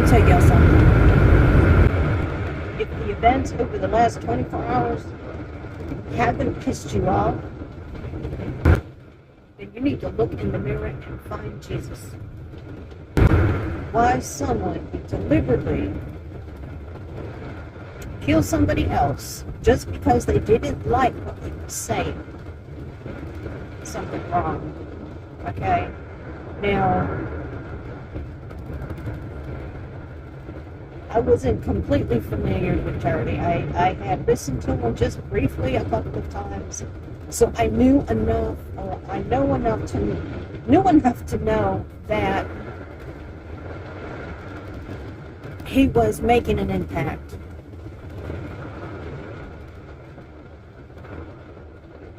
I'll tell y'all something. If the events over the last 24 hours haven't pissed you off, then you need to look in the mirror and find Jesus. Why someone would deliberately kill somebody else just because they didn't like what he was saying? Something wrong. Okay? Now, I wasn't completely familiar with Charlie. I had listened to him just briefly a couple of times. So I knew enough, or I knew enough to know that he was making an impact.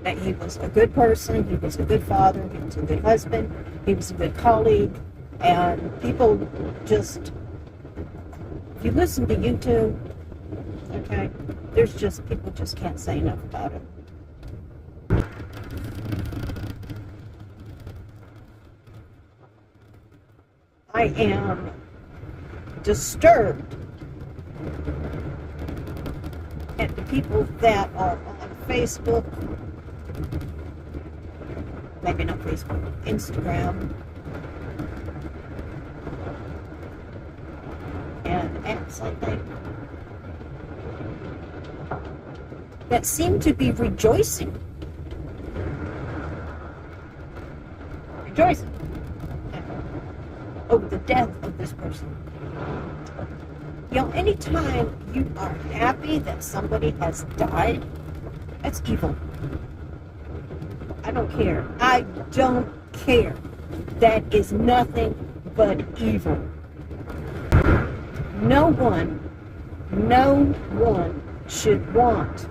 That he was a good person, he was a good father, he was a good husband, he was a good colleague, and people just, if you listen to YouTube, okay, people just can't say enough about it. I am disturbed at the people that are on Facebook, maybe not Facebook, Instagram, and X, I think, that seem to be rejoicing over the death of this person. You know, anytime you are happy that somebody has died, that's evil. I don't care. I don't care. That is nothing but evil. No one should want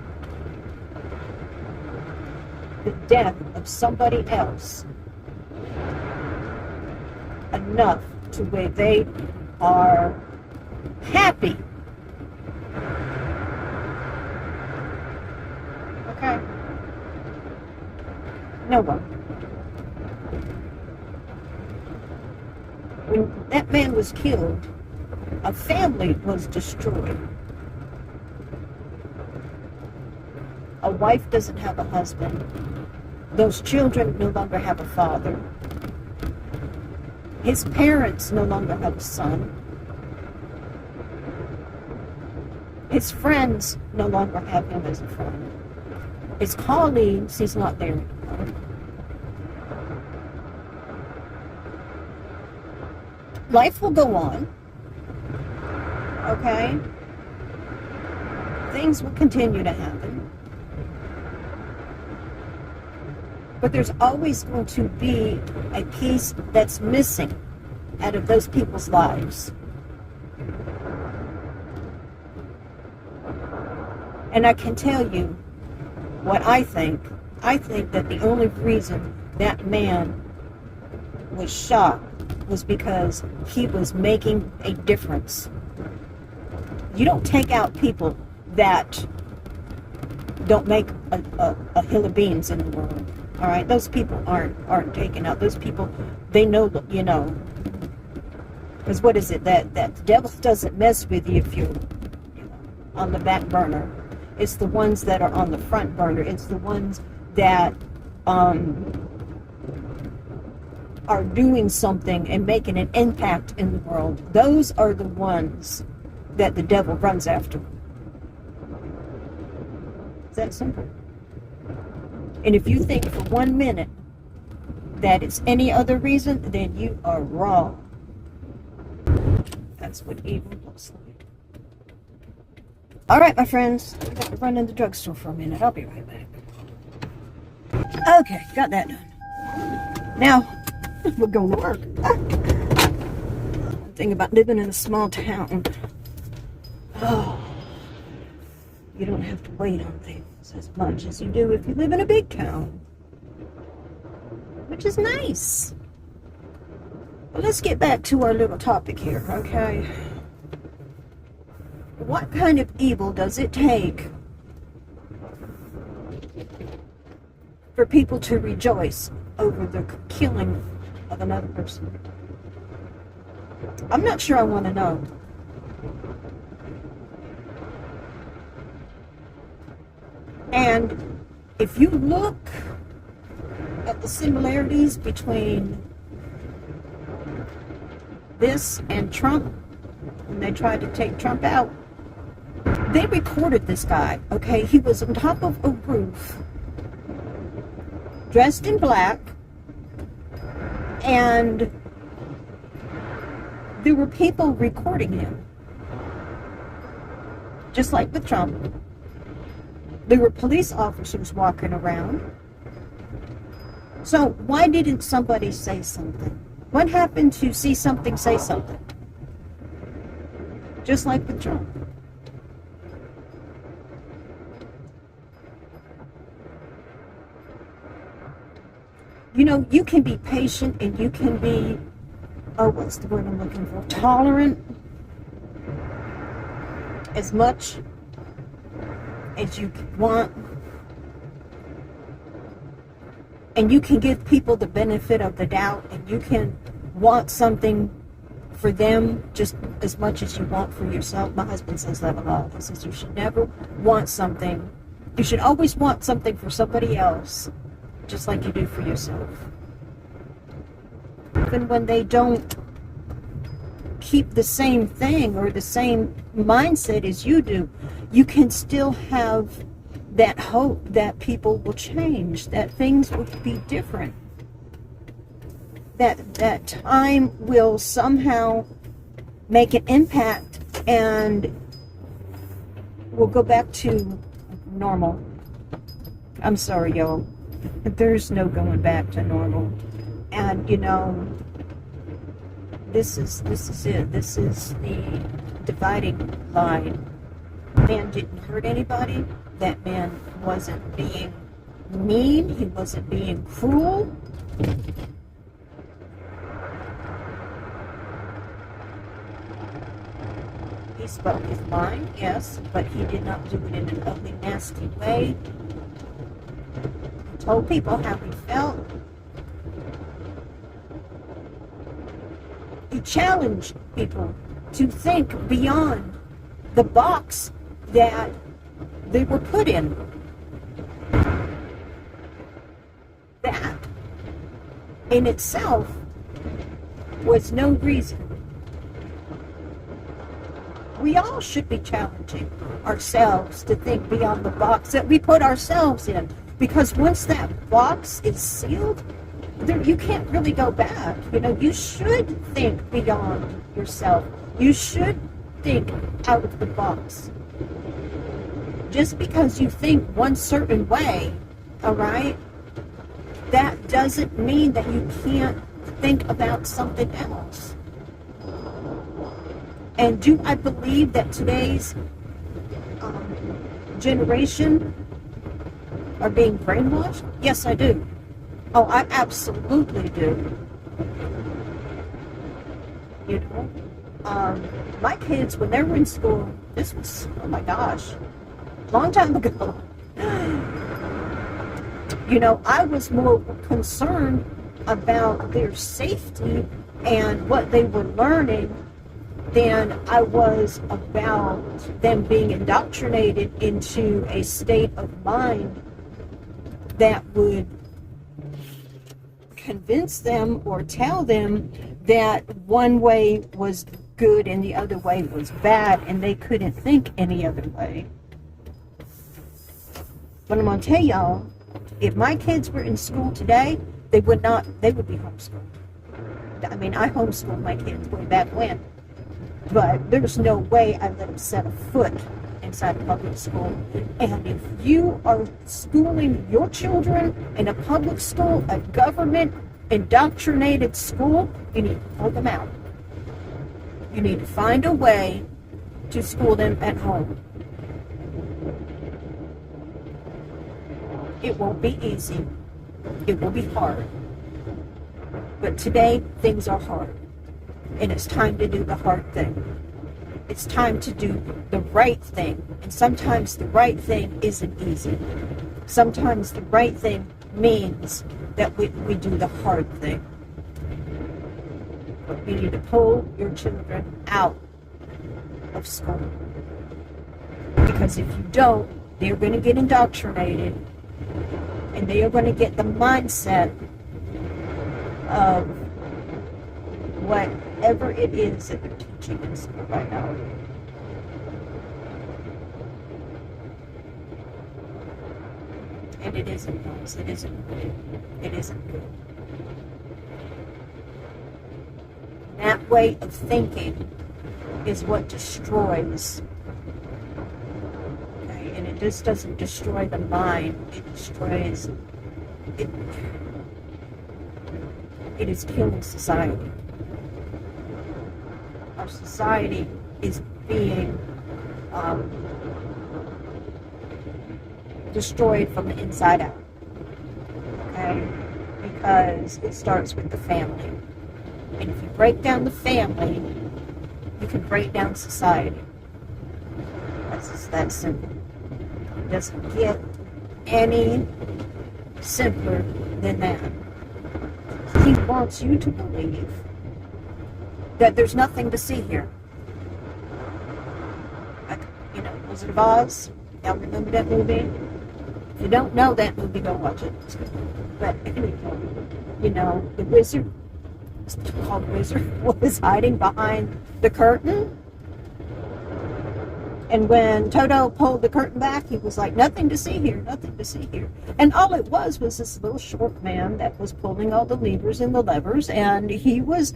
the death of somebody else enough to where they are happy. Okay? No one. When that man was killed, a family was destroyed. A wife doesn't have a husband. Those children no longer have a father. His parents no longer have a son. His friends no longer have him as a friend. His colleagues, he's not there anymore. Life will go on. Okay? Things will continue to happen. But there's always going to be a piece that's missing out of those people's lives. And I can tell you what I think. I think that the only reason that man was shot was because he was making a difference. You don't take out people that don't make a hill of beans in the world. All right, those people aren't taken out. Those people, they know, you know. Because what is it? That the devil doesn't mess with you if you're on the back burner. It's the ones that are on the front burner. It's the ones that are doing something and making an impact in the world. Those are the ones that the devil runs after. It's that simple. And if you think for 1 minute that it's any other reason, then you are wrong. That's what evil looks like. All right, my friends. I got to run in the drugstore for a minute. I'll be right back. Okay, got that done. Now, we're going to work. The thing about living in a small town. Oh, you don't have to wait on things as much as you do if you live in a big town, which is nice. But let's get back to our little topic here, okay? What kind of evil does it take for people to rejoice over the killing of another person? I'm not sure I want to know. And if you look at the similarities between this and Trump, when they tried to take Trump out, they recorded this guy, okay? He was on top of a roof, dressed in black, and there were people recording him. Just like with Trump. There were police officers walking around. So why didn't somebody say something? What happened to see something, say something? Just like with Trump. You know, you can be patient and you can be, what's the word I'm looking for? Tolerant as much as you want. And you can give people the benefit of the doubt, and you can want something for them just as much as you want for yourself. My husband says that a lot. He says you should never want something. You should always want something for somebody else, just like you do for yourself. Even when they don't keep the same thing or the same mindset as you do, you can still have that hope that people will change, that things will be different, that time will somehow make an impact and we'll go back to normal. I'm sorry, y'all. There's no going back to normal. And you know, this is it. This is the dividing line. Man didn't hurt anybody. That man wasn't being mean. He wasn't being cruel. He spoke his mind, yes, but he did not do it in an ugly, nasty way. He told people how he felt. He challenged people to think beyond the box that they were put in. That in itself was no reason. We all should be challenging ourselves to think beyond the box that we put ourselves in. Because once that box is sealed, you can't really go back. You know, you should think beyond yourself. You should think out of the box. Just because you think one certain way, all right, that doesn't mean that you can't think about something else. And do I believe that today's generation are being brainwashed? Yes, I do. Oh, I absolutely do. You know, my kids, when they were in school, this was, oh my gosh, long time ago. You know, I was more concerned about their safety and what they were learning than I was about them being indoctrinated into a state of mind that would convince them or tell them that one way was good and the other way was bad, and they couldn't think any other way. But I'm going to tell y'all, if my kids were in school today, they would be homeschooled. I mean, I homeschooled my kids way back when. But there's no way I let them set a foot inside a public school. And if you are schooling your children in a public school, a government indoctrinated school, you need to pull them out. You need to find a way to school them at home. It won't be easy. It will be hard. But today, things are hard. And it's time to do the hard thing. It's time to do the right thing. And sometimes the right thing isn't easy. Sometimes the right thing means that we do the hard thing. But you need to pull your children out of school. Because if you don't, they're going to get indoctrinated, and they are going to get the mindset of whatever it is that they're teaching in school right now. And it isn't nice. It isn't good. It isn't good. That way of thinking is what destroys. Okay, and it just doesn't destroy the mind. It destroys. It is killing society. Our society is being destroyed from the inside out. Okay? Because it starts with the family. And if you break down the family, you can break down society. That's just that simple. It doesn't get any simpler than that. He wants you to believe that there's nothing to see here. Like, Wizard of Oz. Y'all remember that movie? If you don't know that movie, go watch it. But anyway, the wizard, it's called Wizard, was hiding behind the curtain. And when Toto pulled the curtain back, he was like, nothing to see here, nothing to see here. And all it was this little short man that was pulling all the levers and the levers, and he was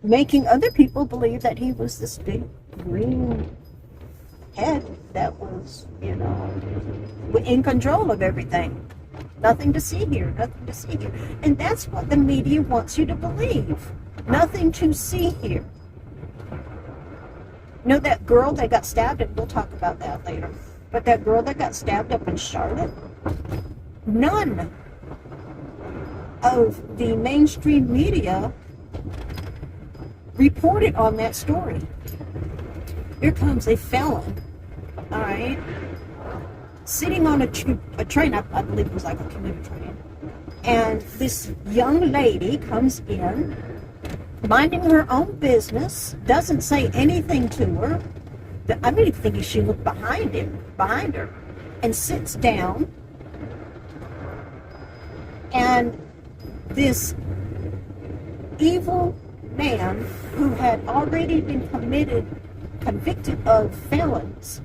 making other people believe that he was this big green head that was, in control of everything. Nothing to see here, nothing to see here. And that's what the media wants you to believe. Nothing to see here. That girl that got stabbed, and we'll talk about that later, but that girl that got stabbed up in Charlotte, none of the mainstream media reported on that story. Here comes a felon, all right, sitting on a train, I believe it was like a commuter train, and this young lady comes in, minding her own business, doesn't say anything to her. I really think she looked behind her, and sits down, and this evil man who had already been convicted of felons,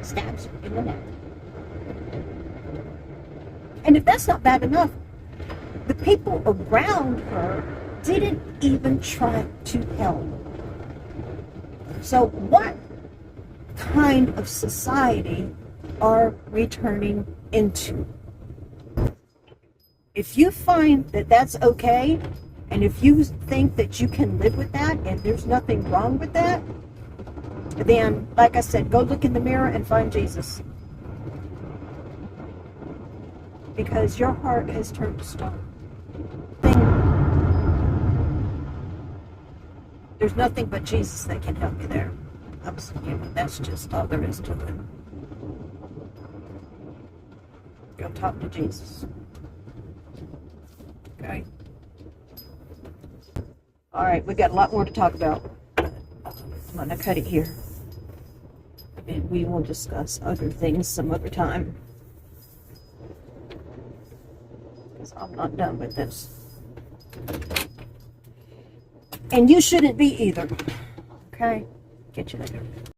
stabs her in the neck. And if that's not bad enough, the people around her didn't even try to help. So what kind of society are we turning into? If you find that that's okay, and if you think that you can live with that and there's nothing wrong with that, then, like I said, go look in the mirror and find Jesus. Because your heart has turned to stone. There's nothing but Jesus that can help you there. That's just all there is to it. Go talk to Jesus. Okay? Alright, we've got a lot more to talk about. I'm going to cut it here. And we will discuss other things some other time. Because I'm not done with this. And you shouldn't be either. Okay? Get you later.